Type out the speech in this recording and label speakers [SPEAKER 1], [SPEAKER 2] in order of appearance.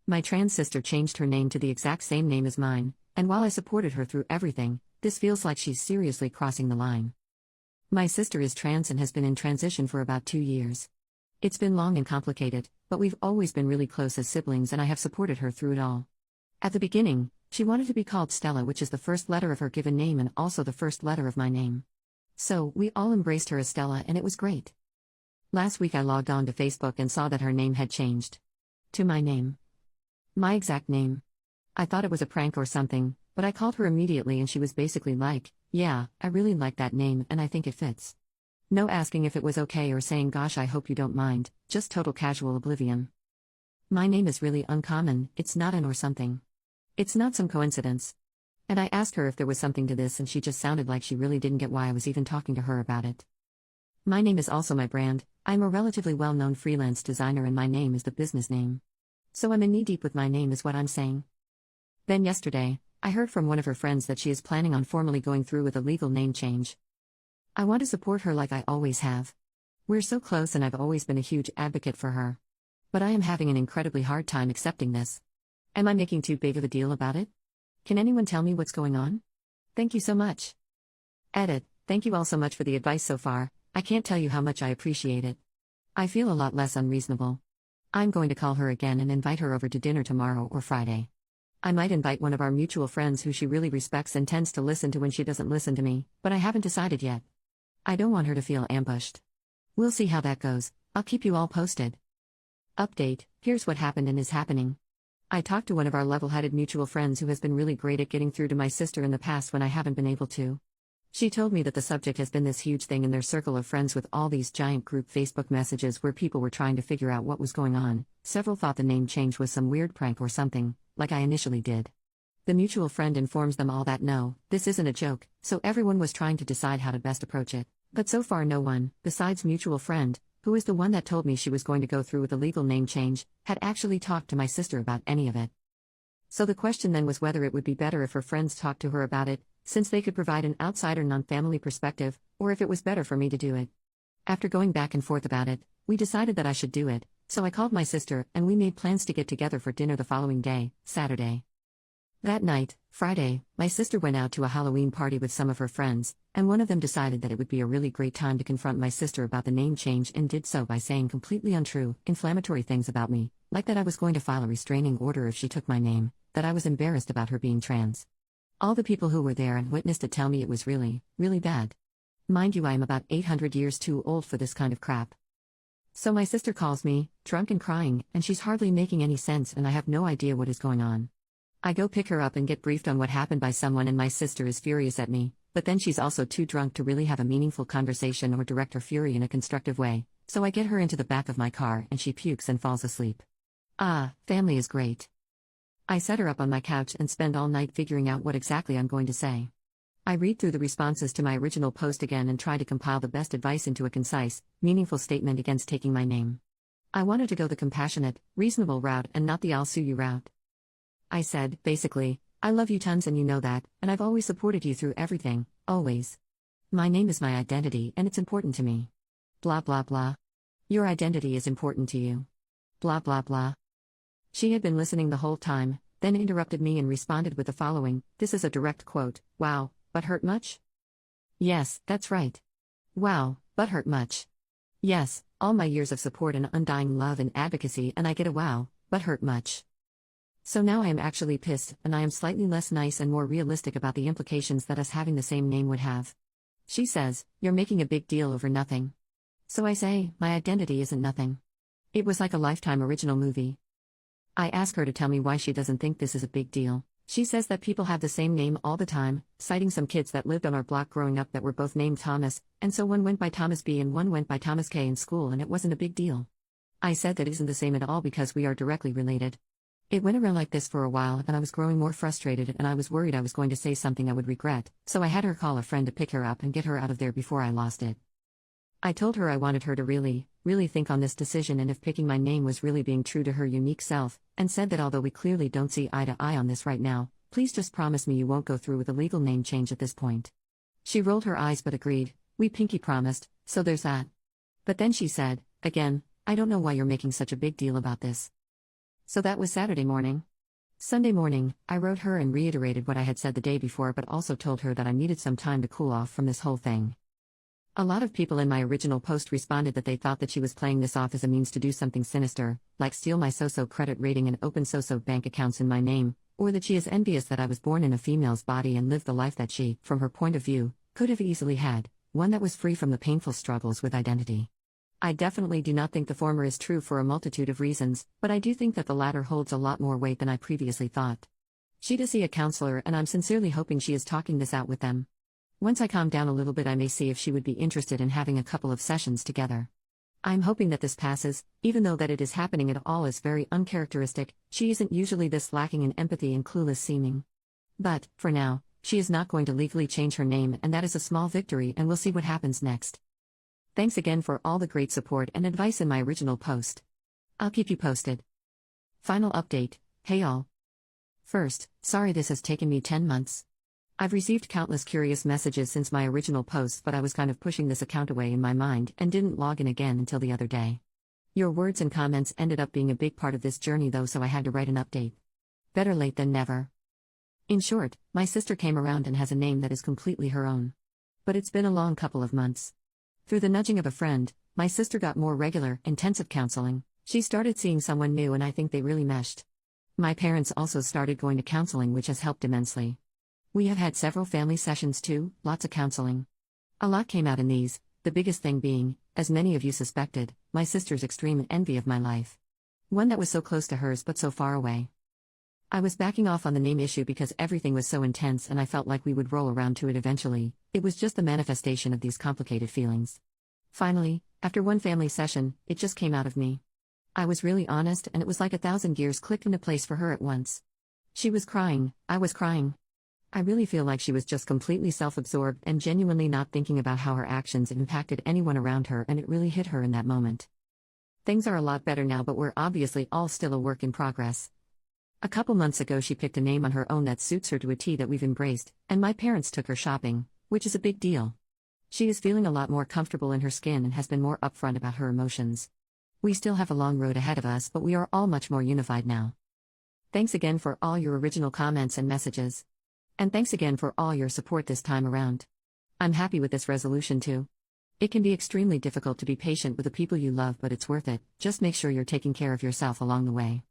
[SPEAKER 1] My trans sister changed her name to the exact same name as mine, and while I supported her through everything, this feels like she's seriously crossing the line. My sister is trans and has been in transition for about 2 years. It's been long and complicated, but we've always been really close as siblings and I have supported her through it all. At the beginning, she wanted to be called Stella, which is the first letter of her given name and also the first letter of my name. So, we all embraced her as Stella and it was great. Last week I logged on to Facebook and saw that her name had changed. To my name. My exact name. I thought it was a prank or something, but I called her immediately and she was basically like, yeah, I really like that name and I think it fits. No asking if it was okay or saying gosh I hope you don't mind, just total casual oblivion. My name is really uncommon, it's not an or something. It's not some coincidence. And I asked her if there was something to this and she just sounded like she really didn't get why I was even talking to her about it. My name is also my brand. I'm a relatively well-known freelance designer and my name is the business name. So I'm in knee-deep with my name is what I'm saying. Then yesterday, I heard from one of her friends that she is planning on formally going through with a legal name change. I want to support her like I always have. We're so close and I've always been a huge advocate for her. But I am having an incredibly hard time accepting this. Am I making too big of a deal about it? Can anyone tell me what's going on? Thank you so much. Edit, thank you all so much for the advice so far, I can't tell you how much I appreciate it. I feel a lot less unreasonable. I'm going to call her again and invite her over to dinner tomorrow or Friday. I might invite one of our mutual friends who she really respects and tends to listen to when she doesn't listen to me, but I haven't decided yet. I don't want her to feel ambushed. We'll see how that goes, I'll keep you all posted. Update, here's what happened and is happening. I talked to one of our level-headed mutual friends who has been really great at getting through to my sister in the past when I haven't been able to. She told me that the subject has been this huge thing in their circle of friends with all these giant group Facebook messages where people were trying to figure out what was going on. Several thought the name change was some weird prank or something, like I initially did. The mutual friend informs them all that no, this isn't a joke, so everyone was trying to decide how to best approach it. But so far no one, besides mutual friend, who is the one that told me she was going to go through with a legal name change, had actually talked to my sister about any of it. So the question then was whether it would be better if her friends talked to her about it, since they could provide an outsider non-family perspective, or if it was better for me to do it. After going back and forth about it, we decided that I should do it, so I called my sister and we made plans to get together for dinner the following day, Saturday. That night, Friday, my sister went out to a Halloween party with some of her friends, and one of them decided that it would be a really great time to confront my sister about the name change and did so by saying completely untrue, inflammatory things about me, like that I was going to file a restraining order if she took my name, that I was embarrassed about her being trans. All the people who were there and witnessed it tell me it was really, really bad. Mind you, I am about 800 years too old for this kind of crap. So my sister calls me, drunk and crying, and she's hardly making any sense and I have no idea what is going on. I go pick her up and get briefed on what happened by someone and my sister is furious at me, but then she's also too drunk to really have a meaningful conversation or direct her fury in a constructive way, so I get her into the back of my car and she pukes and falls asleep. Family is great. I set her up on my couch and spend all night figuring out what exactly I'm going to say. I read through the responses to my original post again and try to compile the best advice into a concise, meaningful statement against taking my name. I wanted to go the compassionate, reasonable route and not the I'll sue you route. I said, basically, I love you tons and you know that, and I've always supported you through everything, always. My name is my identity and it's important to me. Blah blah blah. Your identity is important to you. Blah blah blah. She had been listening the whole time, then interrupted me and responded with the following, this is a direct quote, wow, but hurt much? Yes, that's right. Wow, but hurt much. Yes, all my years of support and undying love and advocacy and I get a wow, but hurt much. So now I am actually pissed and I am slightly less nice and more realistic about the implications that us having the same name would have. She says, you're making a big deal over nothing. So I say, my identity isn't nothing. It was like a Lifetime original movie. I ask her to tell me why she doesn't think this is a big deal. She says that people have the same name all the time, citing some kids that lived on our block growing up that were both named Thomas, and so one went by Thomas B and one went by Thomas K in school and it wasn't a big deal. I said that isn't the same at all because we are directly related. It went around like this for a while and I was growing more frustrated and I was worried I was going to say something I would regret, so I had her call a friend to pick her up and get her out of there before I lost it. I told her I wanted her to really think on this decision and if picking my name was really being true to her unique self, and said that although we clearly don't see eye to eye on this right now, please just promise me you won't go through with a legal name change at this point. She rolled her eyes but agreed, we pinky promised, so there's that. But then she said, again, I don't know why you're making such a big deal about this. So that was Saturday morning. Sunday morning, I wrote her and reiterated what I had said the day before, but also told her that I needed some time to cool off from this whole thing. A lot of people in my original post responded that they thought that she was playing this off as a means to do something sinister, like steal my so-so credit rating and open so-so bank accounts in my name, or that she is envious that I was born in a female's body and lived the life that she, from her point of view, could have easily had, one that was free from the painful struggles with identity. I definitely do not think the former is true for a multitude of reasons, but I do think that the latter holds a lot more weight than I previously thought. She does see a counselor, and I'm sincerely hoping she is talking this out with them. Once I calm down a little bit, I may see if she would be interested in having a couple of sessions together. I'm hoping that this passes, even though that it is happening at all is very uncharacteristic. She isn't usually this lacking in empathy and clueless seeming. But, for now, she is not going to legally change her name, and that is a small victory, and we'll see what happens next. Thanks again for all the great support and advice in my original post. I'll keep you posted. Final update. Hey all. First, sorry this has taken me 10 months. I've received countless curious messages since my original post, but I was kind of pushing this account away in my mind and didn't log in again until the other day. Your words and comments ended up being a big part of this journey though, so I had to write an update. Better late than never. In short, my sister came around and has a name that is completely her own. But it's been a long couple of months. Through the nudging of a friend, my sister got more regular, intensive counseling. She started seeing someone new, and I think they really meshed. My parents also started going to counseling, which has helped immensely. We have had several family sessions too, lots of counseling. A lot came out in these, the biggest thing being, as many of you suspected, my sister's extreme envy of my life. One that was so close to hers but so far away. I was backing off on the name issue because everything was so intense and I felt like we would roll around to it eventually. It was just the manifestation of these complicated feelings. Finally, after one family session, it just came out of me. I was really honest, and it was like 1,000 gears clicked into place for her at once. She was crying, I was crying. I really feel like she was just completely self-absorbed and genuinely not thinking about how her actions impacted anyone around her, and it really hit her in that moment. Things are a lot better now, but we're obviously all still a work in progress. A couple months ago she picked a name on her own that suits her to a T that we've embraced, and my parents took her shopping, which is a big deal. She is feeling a lot more comfortable in her skin and has been more upfront about her emotions. We still have a long road ahead of us, but we are all much more unified now. Thanks again for all your original comments and messages. And thanks again for all your support this time around. I'm happy with this resolution too. It can be extremely difficult to be patient with the people you love, but it's worth it. Just make sure you're taking care of yourself along the way.